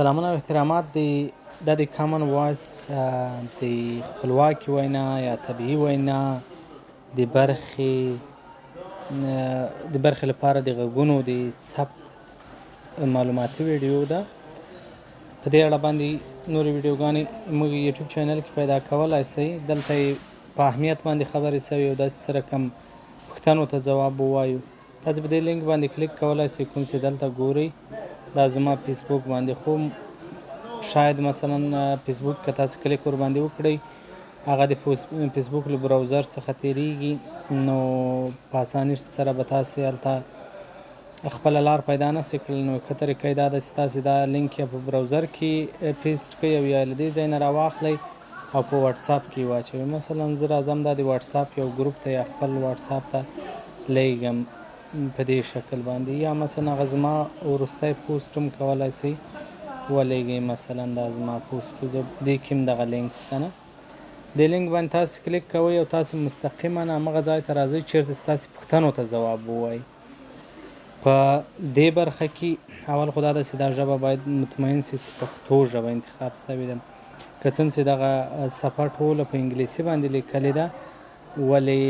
سلامونه او احترامات دا د کامن وایس د خپلواکي وینا یا طبیعي وینا د برخې لپاره د غږونو د ثبت معلوماتي ویډیو ده. په دې اړه باندې نورې ویډیوګانې موږ یوټیوب چینل کې پیدا کولی شئ. دلته یې په اهمیت باندې خبرې شوي او داسې سره کم پوښتنو ته ځواب ووایو. تاسې په دې لینک باندې کلیک کولی شئ، کوم چې دلته ګورئ دا زما فیسبوک باندې، خو شاید مثلا فیسبوک که تاسې کلیک ور باندې وکړئ هغه د فیسبوک له براوزر څخه تیریږي، نو په اسانۍ سره به تاسې هلته خپله لار پیدا نه شئ کړلی. نو ښه طریقه یې دا ده چې تاسې دا لینک یا په براوزر کې پیسټ کړئ او یا له دې ځای نه راواخلئ او په واټساپ کې واچوئ. مثلا زه راځم دا د واټساپ یو ګروپ ته یا خپل واټساپ ته لیږم په دې شکل باندې، یا مثلا هغه زما وروستی پوسټ هم کولی شئ ولېږئ. مثلا دا زما پوسټ و، زه دې کې هم دغه لینک شته نه. دې لینک باندې تاسې کلیک کوئ او تاسې مستقیما همغه ځای ته راځئ چېرته چې تاسې پوښتنو ته ځواب ووایئ. په دې برخه کې اول خو دا ده چې دا ژبه باید مطمئن شي چې پښتو ژبه انتخاب شوې ده. که څه هم چې دغه صفحه ټوله په انګلیسي باندې لیکلې ده ولې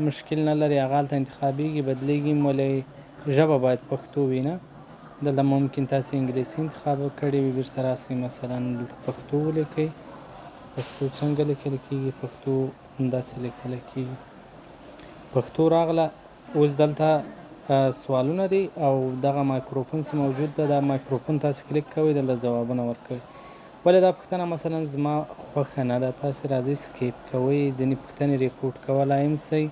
مشکل نه لري، هغه هلته انتخابېږي بدلېږي، ولې ژبه باید پښتو وي نه. دلته ممکن تاسې انګلیسي انتخاب کړی وي، بیرته راسئ مثلا دلته پښتو ولیکئ. پښتو څنګه لیکل کېږي؟ پښتو همداسې لیکل کېږي. پښتو راغله، اوس دلته سوالونه دي او دغه مایکروفون چې موجود ده، دا مایکروفون تاسې کلیک کوئ، دلته ځوابونه ورکوئ. ولې دا پوښتنه مثلا زما خوښه نه ده، تاسې راځئ سکیپ کوئ، ځینې پوښتنې ریپورټ کولی هم شئ.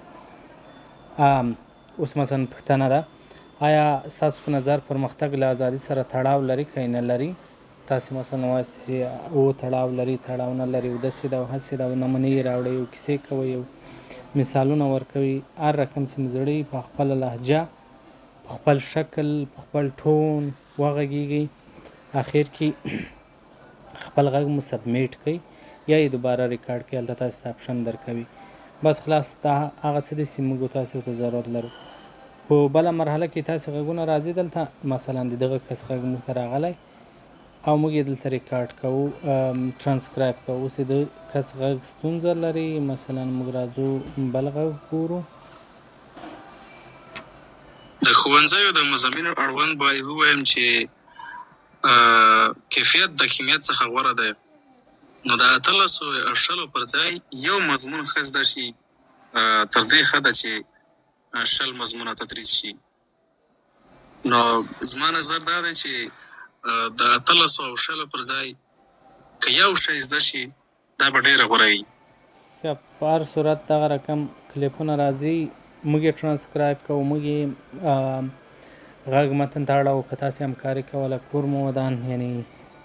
اوس مثلا پوښتنه ده آیا ستاسو په نظر پرمختګ له ازادي سره تړاو لري که نه لري؟ تاسې مثلا وایاست چې او تړاو لري، تړاو نه لري، او داسې ده او هسې ده، او نمونې یې راوړئ او کیسې کوئ او مثالونه ورکوي. هر رقم چې مزړئ په خپله لهجه، په خپل شکل، په خپل ټون وغږېږئ. اخر کې خپل غږ مو سبمیټ کړئ یا یې دوباره ریکارډ کړئ، هلته تاسې ته اپشن درکوي. بس خلاص دا هغه څه دي چې موږ تاسې ته ضرورت لرو. په بله مرحله کې تاسې غږونه راځي دلته، مثلا د دغه کس غږ موږ ته راغلی او موږ یې دلته ریکارډ کوو، ټرانسکرایب کوو. اوس د کس غږ ستونزه لري، مثلا موږ راځو بل غږ ګورو. د ښوونځیو د مضامینو اړوند باید ووایم چې کیفیت د کمیت څخه غوره دی. نو د 18 پر ځای یو مضمون ښه زده شي تر دې ښه ده چې 20 مضمونه تدریس شي. نو زما نظر دا دی چې د 18 او 20 پر ځای که یو شی زده شي دا به ډېره غوره وي. په هر صورت دغه رقم کلیپونه راځي، موږ یې ټرانسکرایب کوو، موږ یې غږ متن ته اړوو. که تاسې همکاري کوله کور مو ودان، یعنې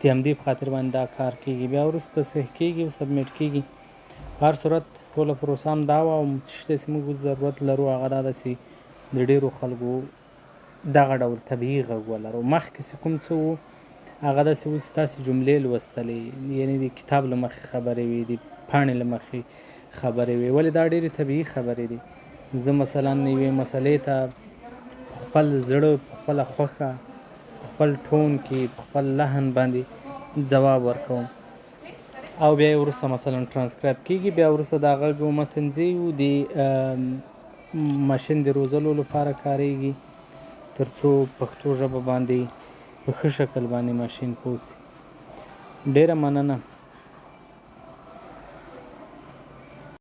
د همدې په خاطر باندې دا کار کېږي. بیا وروسته صحیح کېږي او سبمیټ کېږي. په هر صورت ټوله پروسه هم دا وه، او چې موږ ضرورت لرو هغه دا ده چې د ډېرو خلکو دغه ډول طبیعي غږ ولرو. مخکې چې کوم څه وو هغه داسې وو چې تاسې جملې لوستلې، یعنې د کتاب له مخې خبرې وي، د پاڼې له مخې خبرې وي، ولې دا ډېرې طبیعي خبرې دي. زه مثلا یوې مسلې ته خپل زړه، په خپله خوښه، خپل ټون کې، په خپل لحن باندې ځواب ورکوم او بیا یې وروسته مثلا ټرانسکرایب کېږي. بیا وروسته دا غږ او متن ځي د ماشین د روزلو لپاره کارېږي تر څو پښتو ژبه باندې په ښه شکل باندې ماشین پوه شي. ډېره مننه.